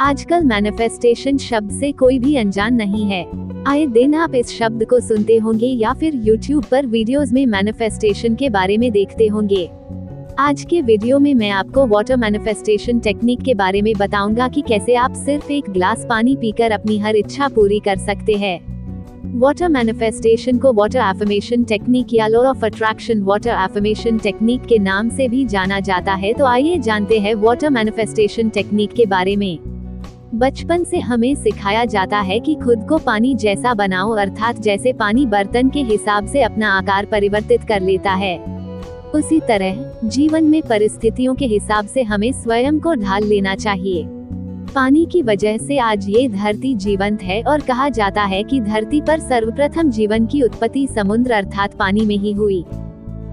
आजकल मैनिफेस्टेशन शब्द से कोई भी अनजान नहीं है। आए दिन आप इस शब्द को सुनते होंगे या फिर YouTube पर वीडियोस में मैनिफेस्टेशन के बारे में देखते होंगे। आज के वीडियो में मैं आपको वाटर मैनिफेस्टेशन टेक्निक के बारे में बताऊंगा कि कैसे आप सिर्फ एक ग्लास पानी पीकर अपनी हर इच्छा पूरी कर सकते हैं। वाटर मैनिफेस्टेशन को वाटर एफर्मेशन टेक्निक या law of attraction water affirmation technique के नाम से भी जाना जाता है। तो आइए जानते हैं वाटर मैनिफेस्टेशन टेक्निक के बारे में। बचपन से हमें सिखाया जाता है कि खुद को पानी जैसा बनाओ, अर्थात जैसे पानी बर्तन के हिसाब से अपना आकार परिवर्तित कर लेता है, उसी तरह जीवन में परिस्थितियों के हिसाब से हमें स्वयं को ढाल लेना चाहिए। पानी की वजह से आज ये धरती जीवंत है और कहा जाता है कि धरती पर सर्वप्रथम जीवन की उत्पत्ति समुद्र अर्थात पानी में ही हुई।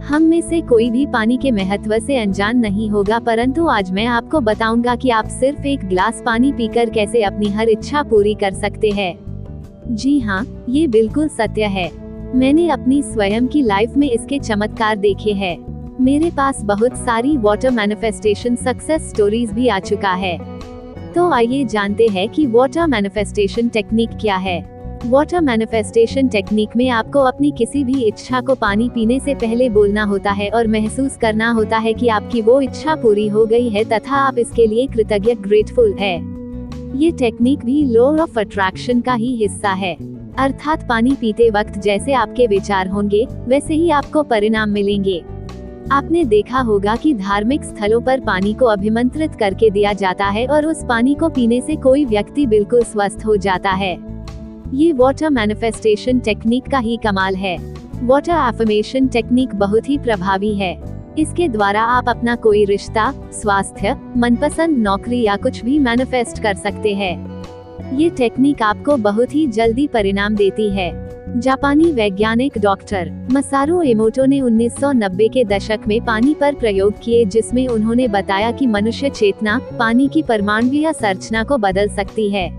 हम में से कोई भी पानी के महत्व से अनजान नहीं होगा, परंतु आज मैं आपको बताऊंगा कि आप सिर्फ एक ग्लास पानी पीकर कैसे अपनी हर इच्छा पूरी कर सकते हैं। जी हाँ, ये बिल्कुल सत्य है। मैंने अपनी स्वयं की लाइफ में इसके चमत्कार देखे हैं। मेरे पास बहुत सारी वाटर मैनिफेस्टेशन सक्सेस स्टोरीज भी आ चुका है। तो आइए जानते हैं कि वाटर मैनिफेस्टेशन टेक्निक क्या है। वाटर मैनिफेस्टेशन टेक्निक में आपको अपनी किसी भी इच्छा को पानी पीने से पहले बोलना होता है और महसूस करना होता है कि आपकी वो इच्छा पूरी हो गई है तथा आप इसके लिए कृतज्ञ ग्रेटफुल है। ये टेक्निक भी लॉ ऑफ अट्रैक्शन का ही हिस्सा है, अर्थात पानी पीते वक्त जैसे आपके विचार होंगे वैसे ही आपको परिणाम मिलेंगे। आपने देखा होगा कि धार्मिक स्थलों पर पानी को अभिमंत्रित करके दिया जाता है और उस पानी को पीने से कोई व्यक्ति बिल्कुल स्वस्थ हो जाता है। ये वाटर मैनिफेस्टेशन टेक्निक का ही कमाल है। वाटर एफर्मेशन टेक्निक बहुत ही प्रभावी है। इसके द्वारा आप अपना कोई रिश्ता, स्वास्थ्य, मनपसंद नौकरी या कुछ भी मैनिफेस्ट कर सकते हैं। ये टेक्निक आपको बहुत ही जल्दी परिणाम देती है। जापानी वैज्ञानिक डॉक्टर मसारू इमोटो ने 1990 के दशक में पानी पर प्रयोग किए, जिसमें उन्होंने बताया कि मनुष्य चेतना पानी की परमाणुीय संरचना को बदल सकती है।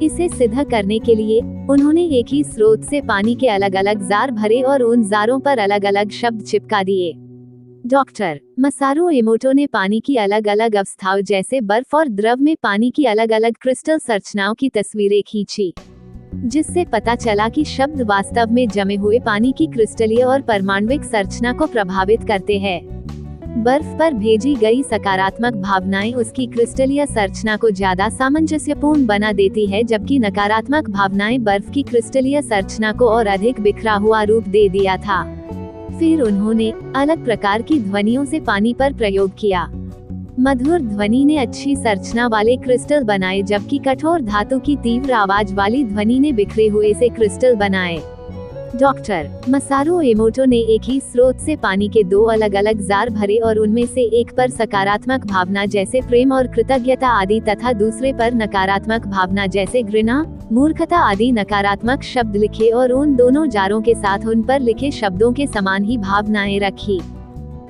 इसे सिद्ध करने के लिए उन्होंने एक ही स्रोत से पानी के अलग अलग जार भरे और उन जारों पर अलग अलग शब्द चिपका दिए। डॉक्टर मसारू इमोटो ने पानी की अलग अलग अवस्थाओं जैसे बर्फ और द्रव में पानी की अलग अलग क्रिस्टल संरचनाओं की तस्वीरें खींची, जिससे पता चला कि शब्द वास्तव में जमे हुए पानी की क्रिस्टलीय और परमाणुिक संरचना को प्रभावित करते हैं। बर्फ पर भेजी गई सकारात्मक भावनाएं उसकी क्रिस्टलीय संरचना को ज्यादा सामंजस्यपूर्ण बना देती है, जबकि नकारात्मक भावनाएं बर्फ की क्रिस्टलीय संरचना को और अधिक बिखरा हुआ रूप दे दिया था। फिर उन्होंने अलग प्रकार की ध्वनियों से पानी पर प्रयोग किया। मधुर ध्वनि ने अच्छी संरचना वाले क्रिस्टल बनाए, जबकि कठोर धातु की तीव्र आवाज वाली ध्वनि ने बिखरे हुए से क्रिस्टल बनाए। डॉक्टर मसारू इमोटो ने एक ही स्रोत से पानी के दो अलग अलग जार भरे और उनमें से एक पर सकारात्मक भावना जैसे प्रेम और कृतज्ञता आदि तथा दूसरे पर नकारात्मक भावना जैसे घृणा, मूर्खता आदि नकारात्मक शब्द लिखे और उन दोनों जारों के साथ उन पर लिखे शब्दों के समान ही भावनाएं रखी।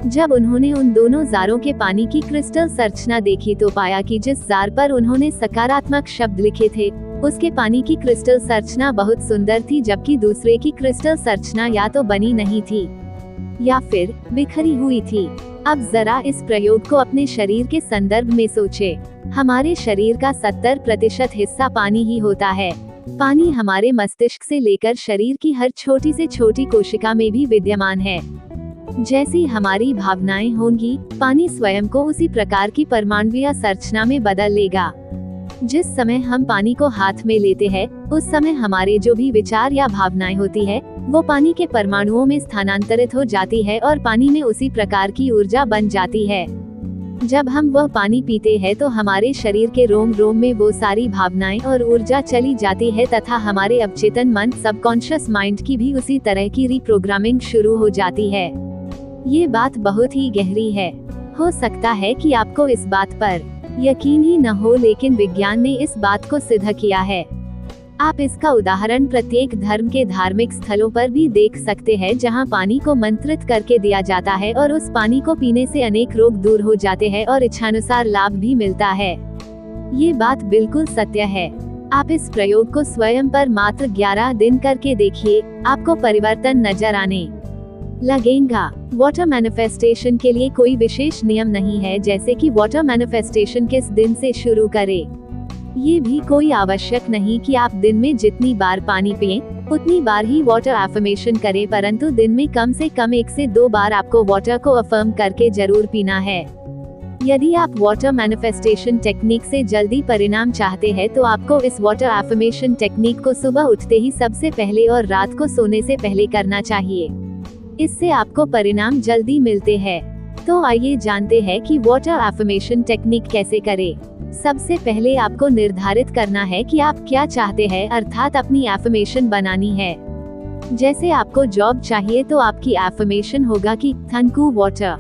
जब उन्होंने उन दोनों जारों के पानी की क्रिस्टल संरचना देखी तो पाया कि जिस जार पर उन्होंने सकारात्मक शब्द लिखे थे उसके पानी की क्रिस्टल संरचना बहुत सुंदर थी, जबकि दूसरे की क्रिस्टल संरचना या तो बनी नहीं थी या फिर बिखरी हुई थी। अब जरा इस प्रयोग को अपने शरीर के संदर्भ में सोचे। हमारे शरीर का 70% हिस्सा पानी ही होता है। पानी हमारे मस्तिष्क से लेकर शरीर की हर छोटी से छोटी कोशिका में भी विद्यमान है। जैसी हमारी भावनाएं होंगी, पानी स्वयं को उसी प्रकार की परमाणुीय संरचना में बदल लेगा। जिस समय हम पानी को हाथ में लेते हैं उस समय हमारे जो भी विचार या भावनाएं होती है वो पानी के परमाणुओं में स्थानांतरित हो जाती है और पानी में उसी प्रकार की ऊर्जा बन जाती है। जब हम वह पानी पीते हैं तो हमारे शरीर के रोम रोम में वो सारी भावनाएं और ऊर्जा चली जाती है तथा हमारे अवचेतन मन सबकॉन्शियस माइंड की भी उसी तरह की रीप्रोग्रामिंग शुरू हो जाती है। ये बात बहुत ही गहरी है। हो सकता है कि आपको इस बात पर यकीन ही न हो, लेकिन विज्ञान ने इस बात को सिद्ध किया है। आप इसका उदाहरण प्रत्येक धर्म के धार्मिक स्थलों पर भी देख सकते हैं, जहां पानी को मंत्रित करके दिया जाता है और उस पानी को पीने से अनेक रोग दूर हो जाते हैं और इच्छानुसार लाभ भी मिलता है। ये बात बिल्कुल सत्य है। आप इस प्रयोग को स्वयं पर मात्र 11 दिन करके देखिए, आपको परिवर्तन नजर आने लगेगा। वाटर मैनिफेस्टेशन के लिए कोई विशेष नियम नहीं है, जैसे कि वाटर मैनिफेस्टेशन किस दिन से शुरू करें। ये भी कोई आवश्यक नहीं कि आप दिन में जितनी बार पानी पिएं, उतनी बार ही वाटर अफर्मेशन करें, परंतु दिन में कम से कम 1 से 2 बार आपको वाटर को अफर्म करके जरूर पीना है। यदि आप वाटर मैनिफेस्टेशन टेक्निक से जल्दी परिणाम चाहते हैं तो आपको इस वाटर अफर्मेशन टेक्निक को सुबह उठते ही सबसे पहले और रात को सोने से पहले करना चाहिए। इससे आपको परिणाम जल्दी मिलते हैं। तो आइए जानते हैं कि वाटर अफर्मेशन टेक्निक कैसे करें। सबसे पहले आपको निर्धारित करना है कि आप क्या चाहते हैं, अर्थात अपनी अफर्मेशन बनानी है। जैसे आपको जॉब चाहिए तो आपकी अफर्मेशन होगा कि थैंक यू वाटर,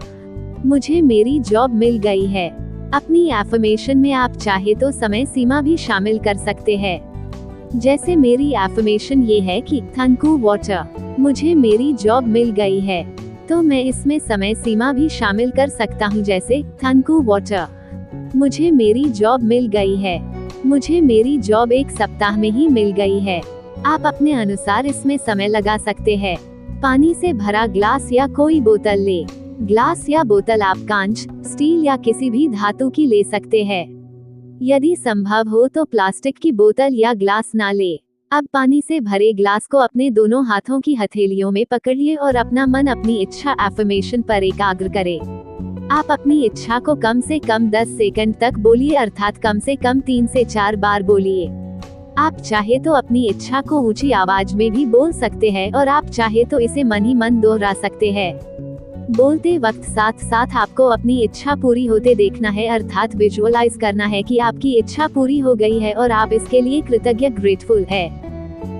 मुझे मेरी जॉब मिल गई है। अपनी अफर्मेशन में आप चाहे तो समय सीमा भी शामिल कर सकते हैं। जैसे मेरी अफर्मेशन ये है कि थैंक यू वाटर, मुझे मेरी जॉब मिल गई है, तो मैं इसमें समय सीमा भी शामिल कर सकता हूँ। जैसे थैंक यू वाटर, मुझे मेरी जॉब मिल गई है, मुझे मेरी जॉब 1 सप्ताह में ही मिल गई है। आप अपने अनुसार इसमें समय लगा सकते हैं। पानी से भरा ग्लास या कोई बोतल ले। ग्लास या बोतल आप कांच, स्टील या किसी भी धातु की ले सकते हैं। यदि संभव हो तो प्लास्टिक की बोतल या ग्लास ना ले। अब पानी से भरे ग्लास को अपने दोनों हाथों की हथेलियों में पकड़िए और अपना मन अपनी इच्छा अफर्मेशन पर एकाग्र करें। आप अपनी इच्छा को कम से कम 10 सेकंड तक बोलिए, अर्थात कम से कम 3 से 4 बार बोलिए। आप चाहे तो अपनी इच्छा को ऊंची आवाज में भी बोल सकते हैं और आप चाहे तो इसे मन ही मन दोहरा सकते हैं। बोलते वक्त साथ साथ आपको अपनी इच्छा पूरी होते देखना है, अर्थात विजुअलाइज करना है कि आपकी इच्छा पूरी हो गई है और आप इसके लिए कृतज्ञ ग्रेटफुल है।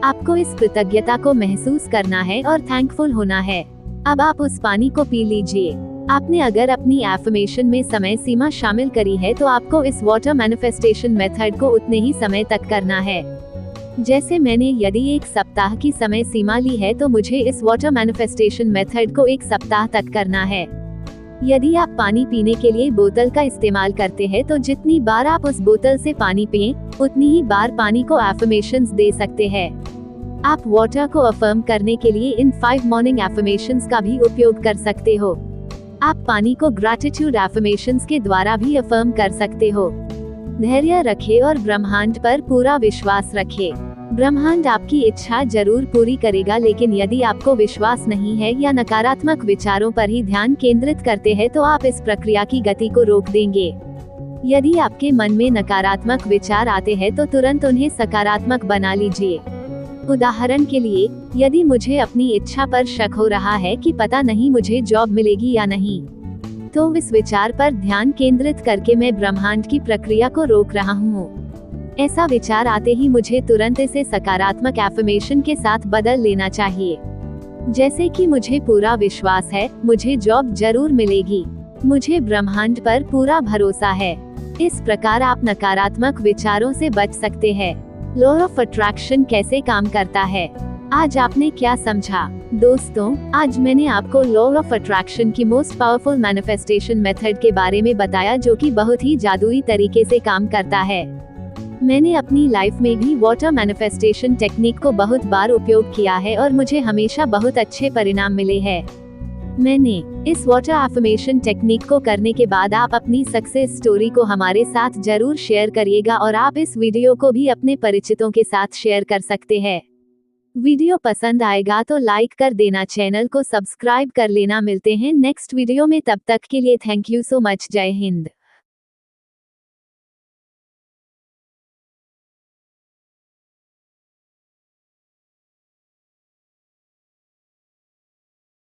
आपको इस कृतज्ञता को महसूस करना है और थैंकफुल होना है। अब आप उस पानी को पी लीजिए। आपने अगर अपनी अफर्मेशन में समय सीमा शामिल करी है तो आपको इस वाटर मैनिफेस्टेशन मेथड को उतने ही समय तक करना है। जैसे मैंने यदि 1 सप्ताह की समय सीमा ली है तो मुझे इस वाटर मैनिफेस्टेशन मेथड को 1 सप्ताह तक करना है। यदि आप पानी पीने के लिए बोतल का इस्तेमाल करते हैं तो जितनी बार आप उस बोतल से पानी पिएं, उतनी ही बार पानी को अफर्मेशंस दे सकते हैं। आप वाटर को अफर्म करने के लिए इन 5 मॉर्निंग अफर्मेशंस का भी उपयोग कर सकते हो। आप पानी को ग्रैटिट्यूड अफर्मेशंस के द्वारा भी अफर्म कर सकते हो। धैर्य रखें और ब्रह्मांड पर पूरा विश्वास रखें। ब्रह्मांड आपकी इच्छा जरूर पूरी करेगा, लेकिन यदि आपको विश्वास नहीं है या नकारात्मक विचारों पर ही ध्यान केंद्रित करते हैं तो आप इस प्रक्रिया की गति को रोक देंगे। यदि आपके मन में नकारात्मक विचार आते हैं तो तुरंत उन्हें सकारात्मक बना लीजिए। उदाहरण के लिए, यदि मुझे अपनी इच्छा पर शक हो रहा है कि पता नहीं मुझे जॉब मिलेगी या नहीं, तो इस विचार पर ध्यान केंद्रित करके मैं ब्रह्मांड की प्रक्रिया को रोक रहा हूँ। ऐसा विचार आते ही मुझे तुरंत इसे सकारात्मक अफर्मेशन के साथ बदल लेना चाहिए। जैसे कि मुझे पूरा विश्वास है, मुझे जॉब जरूर मिलेगी, मुझे ब्रह्मांड पर पूरा भरोसा है। इस प्रकार आप नकारात्मक विचारों से बच सकते हैं। लॉ ऑफ अट्रैक्शन कैसे काम करता है, आज आपने क्या समझा? दोस्तों, आज मैंने आपको लॉ ऑफ अट्रैक्शन की मोस्ट पावरफुल मैनिफेस्टेशन मेथड के बारे में बताया, जो कि बहुत ही जादुई तरीके से काम करता है। मैंने अपनी लाइफ में भी वाटर मैनिफेस्टेशन टेक्निक को बहुत बार उपयोग किया है और मुझे हमेशा बहुत अच्छे परिणाम मिले हैं। मैंने इस वाटर अफर्मेशन टेक्निक को करने के बाद आप अपनी सक्सेस स्टोरी को हमारे साथ जरूर शेयर करिएगा और आप इस वीडियो को भी अपने परिचितों के साथ शेयर कर सकते हैं। वीडियो पसंद आएगा तो लाइक कर देना, चैनल को सब्सक्राइब कर लेना। मिलते हैं नेक्स्ट वीडियो में, तब तक के लिए थैंक यू सो मच। जय हिंद।